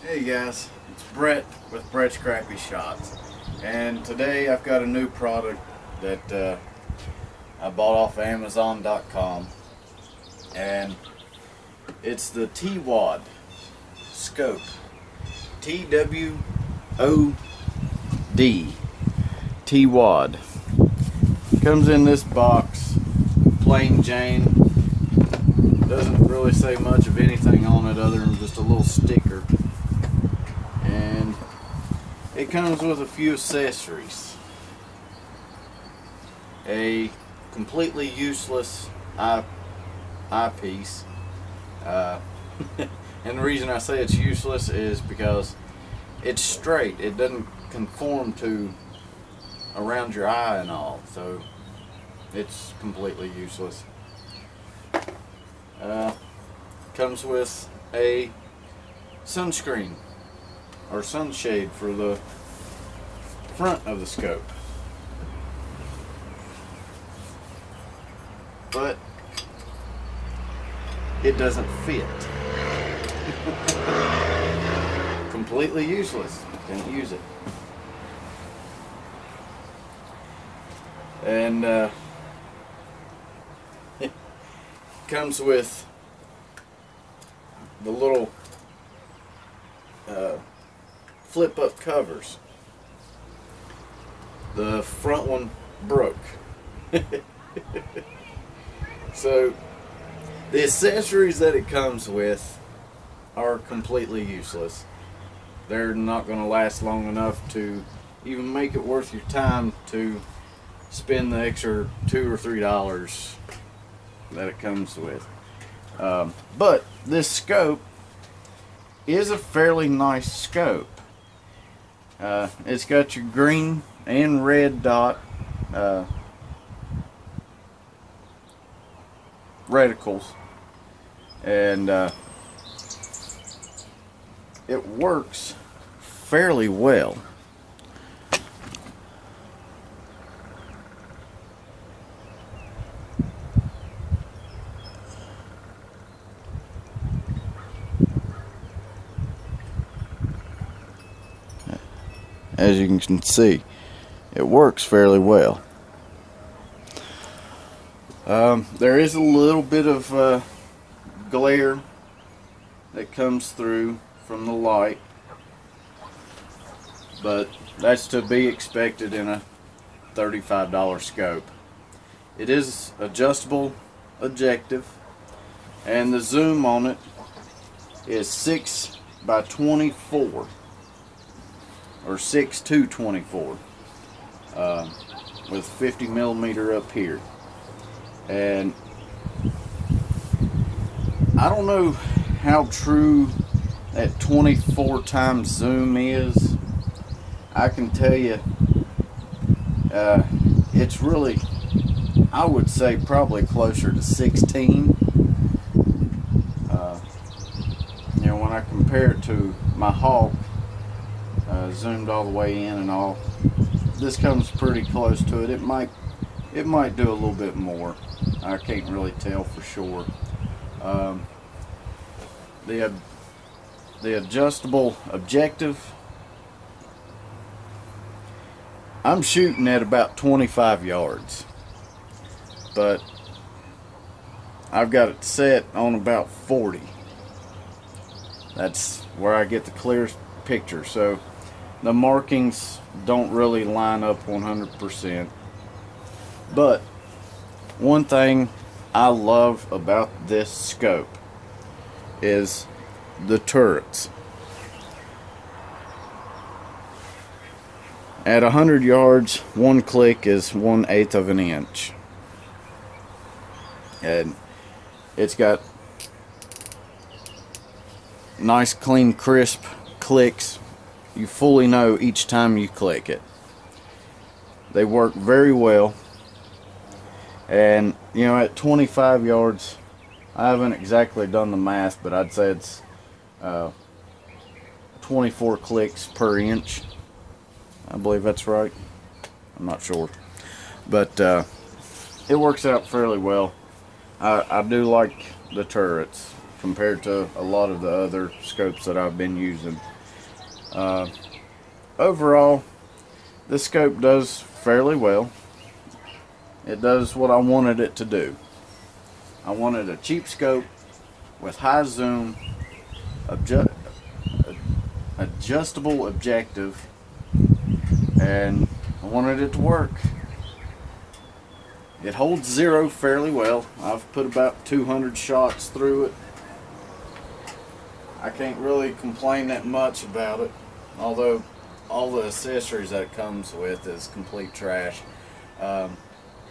Hey guys, it's Brett with Brett's Crappy Shots, and today I've got a new product that I bought off Amazon.com, and it's the T-Wad scope. T-W-O-D, T-Wad. Comes in this box, plain Jane. Doesn't really say much of anything on it other than just a little sticker. And it comes with a few accessories. A completely useless eyepiece. And the reason I say it's useless is because it's straight. It doesn't conform to around your eye and all. So it's completely useless. Comes with a sunscreen or sunshade for the front of the scope, but it doesn't fit. Completely useless. Can't use it. And it comes with the little flip up covers. The front one broke. So the accessories that it comes with are completely useless. They're not going to last long enough to even make it worth your time to spend the extra $2 or $3 that it comes with. But this scope is a fairly nice scope. It's got your green and red dot reticles, and it works fairly well. As you can see, it works fairly well. There is a little bit of glare that comes through from the light, but that's to be expected in a $35 scope. It is adjustable objective, and the zoom on it is 6 by 24. Or 6 to 24, with 50mm up here. And I don't know how true that 24 times zoom is. I can tell you it's really, I would say probably closer to 16. You know, when I compare it to my Hawk, zoomed all the way in and all, this comes pretty close to it. It might do a little bit more. I can't really tell for sure. The adjustable objective, I'm shooting at about 25 yards, but I've got it set on about 40. That's where I get the clearest picture. So the markings don't really line up 100%. But one thing I love about this scope is the turrets. At 100 yards, one click is 1/8 of an inch. And it's got nice, clean, crisp clicks. you fully know each time you click it. They work very well. And you know, at 25 yards, I haven't exactly done the math, but I'd say it's 24 clicks per inch. I believe that's right. I'm not sure, but it works out fairly well. I do like the turrets compared to a lot of the other scopes that I've been using. Overall, this scope does fairly well. It does what I wanted it to do. I wanted a cheap scope with high zoom, adjustable objective, and I wanted it to work. It holds zero fairly well. I've put about 200 shots through it. I can't really complain that much about it, although all the accessories that it comes with is complete trash.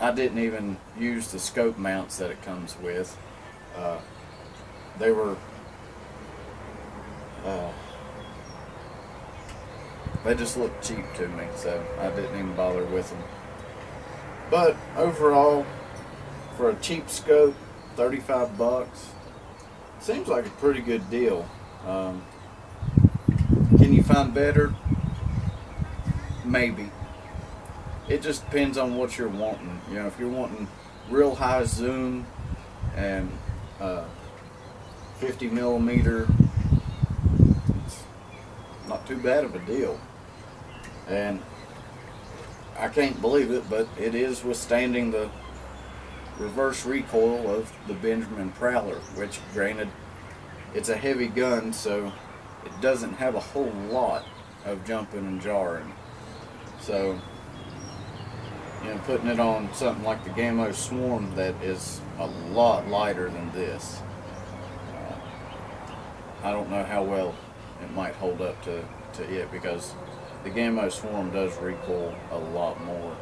I didn't even use the scope mounts that it comes with. They were they just looked cheap to me, so I didn't even bother with them. But overall, for a cheap scope, 35 bucks, seems like a pretty good deal. Can you find better? Maybe. It just depends on what you're wanting. You know, if you're wanting real high zoom and 50 millimeter, it's not too bad of a deal. And I can't believe it, but it is withstanding the reverse recoil of the Benjamin Prowler, which, granted, it's a heavy gun, so it doesn't have a whole lot of jumping and jarring. So, you know, putting it on something like the Gammo Swarm that is a lot lighter than this, I don't know how well it might hold up to it, because the Gammo Swarm does recoil a lot more.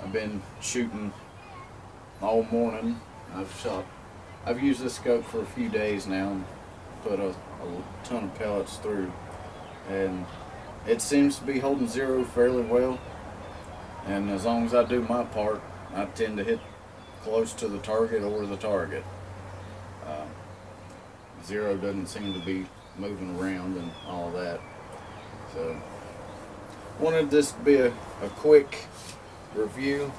I've been shooting all morning. I've used this scope for a few days now and put a ton of pellets through, and it seems to be holding zero fairly well. And as long as I do my part, I tend to hit close to the target or the target. Zero doesn't seem to be moving around and all that. So, wanted this to be a quick review.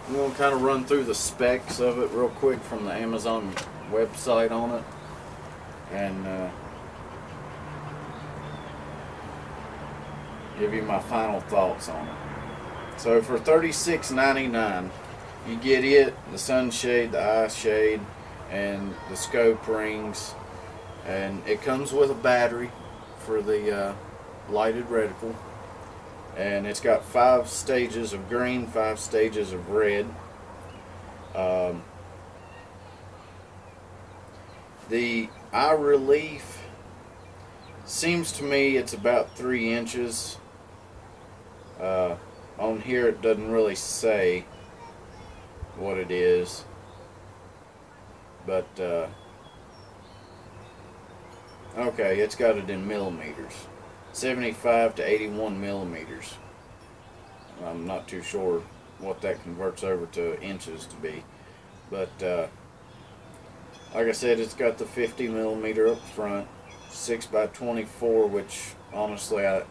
I'm going to kind of run through the specs of it real quick from the Amazon website on it, and give you my final thoughts on it. So for $36.99, you get it, the sunshade, the eye shade, and the scope rings, and it comes with a battery for the lighted reticle, and it's got 5 stages of green, 5 stages of red. The eye relief seems to me it's about 3 inches. On here it doesn't really say what it is, but okay, it's got it in millimeters, 75 to 81 millimeters. I'm not too sure what that converts over to inches to be, but like I said, it's got the 50 millimeter up front, 6 by 24, which honestly I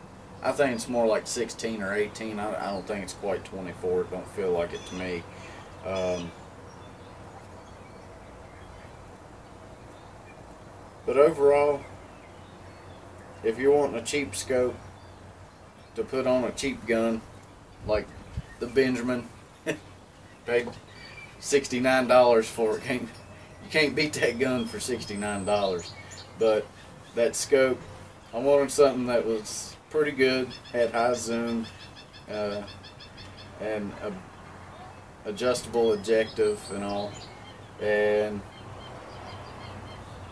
think it's more like 16 or 18. I don't think it's quite 24. It don't feel like it to me. But overall, if you're wanting a cheap scope to put on a cheap gun like the Benjamin, paid $69 for it. You can't beat that gun for $69. But that scope, I wanted something that was pretty good, had high zoom, and a adjustable objective and all, and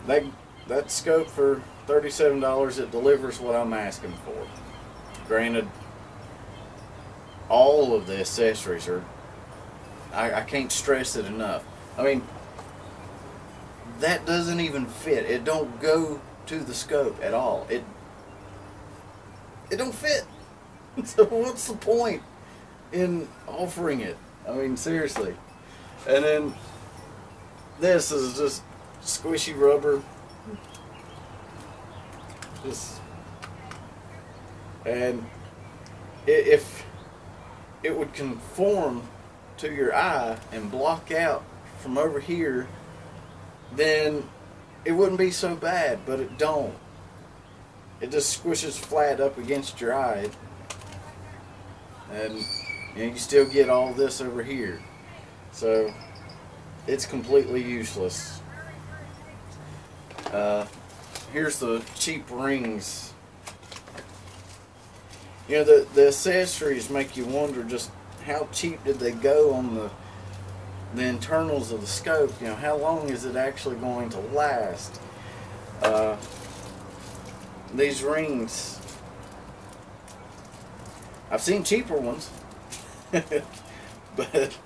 that scope for $37, it delivers what I'm asking for. Granted, all of the accessories are, I can't stress it enough. I mean, that doesn't even fit. It don't go to the scope at all. It don't fit. So what's the point in offering it? I mean, seriously. And then this is just squishy rubber. And if it would conform to your eye and block out from over here, then it wouldn't be so bad, but it don't. It just squishes flat up against your eye, and you still get all this over here. So it's completely useless. Here's the cheap rings. You know, the accessories make you wonder just how cheap did they go on the internals of the scope. You know, how long is it actually going to last? These rings, I've seen cheaper ones, but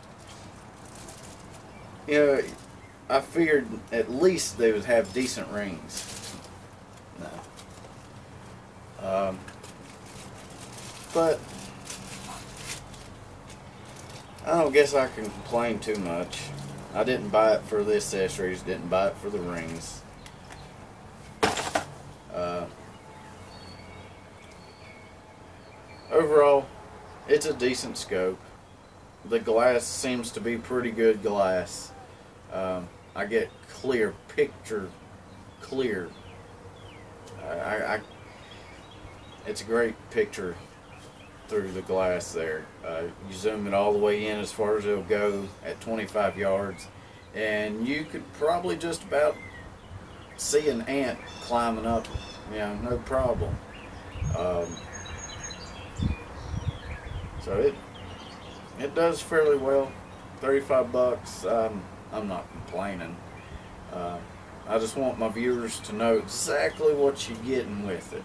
you know, I figured at least they would have decent rings. No. But I don't guess I can complain too much. I didn't buy it for the accessories, didn't buy it for the rings. Overall, it's a decent scope. The glass seems to be pretty good glass. I get clear picture, clear. It's a great picture through the glass there. You zoom it all the way in as far as it'll go at 25 yards, and you could probably just about see an ant climbing up, you know, no problem. So it does fairly well. 35 bucks. I'm not complaining. I just want my viewers to know exactly what you're getting with it.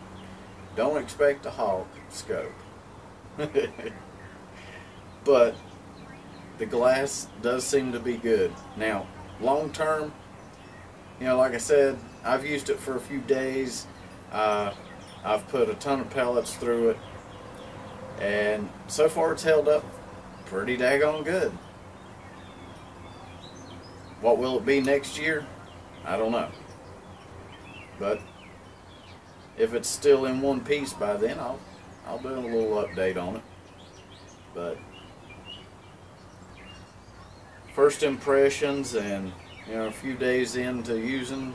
Don't expect a hawk scope. But the glass does seem to be good. Now, long term, you know, like I said, I've used it for a few days. I've put a ton of pellets through it, and so far it's held up pretty daggone good. What will it be next year? I don't know. But if it's still in one piece by then, I'll do a little update on it. But first impressions, and you know, a few days into using,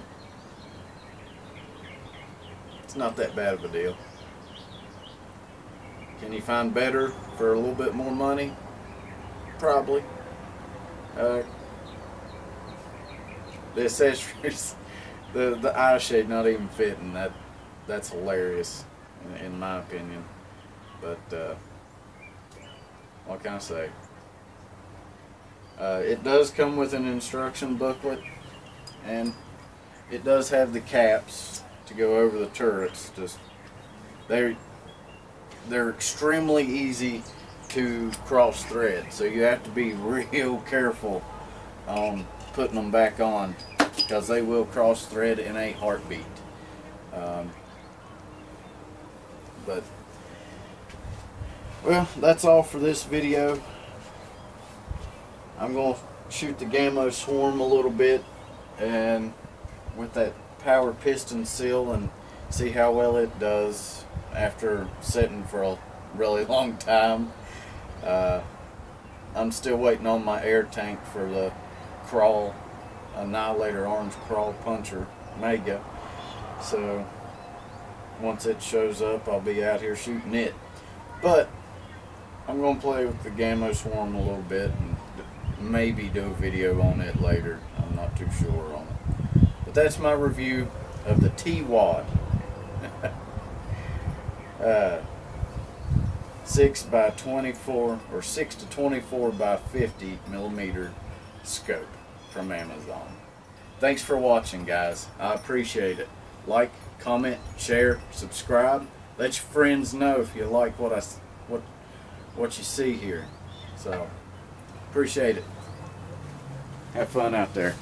it's not that bad of a deal. Can you find better for a little bit more money? Probably. The accessories, the eye shade not even fitting, that's hilarious in my opinion. But what can I say? It does come with an instruction booklet, and it does have the caps to go over the turrets. Just they're extremely easy to cross thread, so you have to be real careful on putting them back on, because they will cross thread in a heartbeat. But well, that's all for this video. I'm going to shoot the Gamo Swarm a little bit, and with that power piston seal, and see how well it does after sitting for a really long time. I'm still waiting on my air tank for the Crawl Annihilator Orange Crawl Puncher Mega. So once it shows up, I'll be out here shooting it. But I'm going to play with the Gamo Swarm a little bit and maybe do a video on it later. I'm not too sure on it. But that's my review of the T-Wad 6 by 24 or 6 to 24 by 50 millimeter scope from Amazon. Thanks for watching, guys. I appreciate it. Like, comment, share, subscribe. Let your friends know if you like what you see here. So appreciate it. Have fun out there.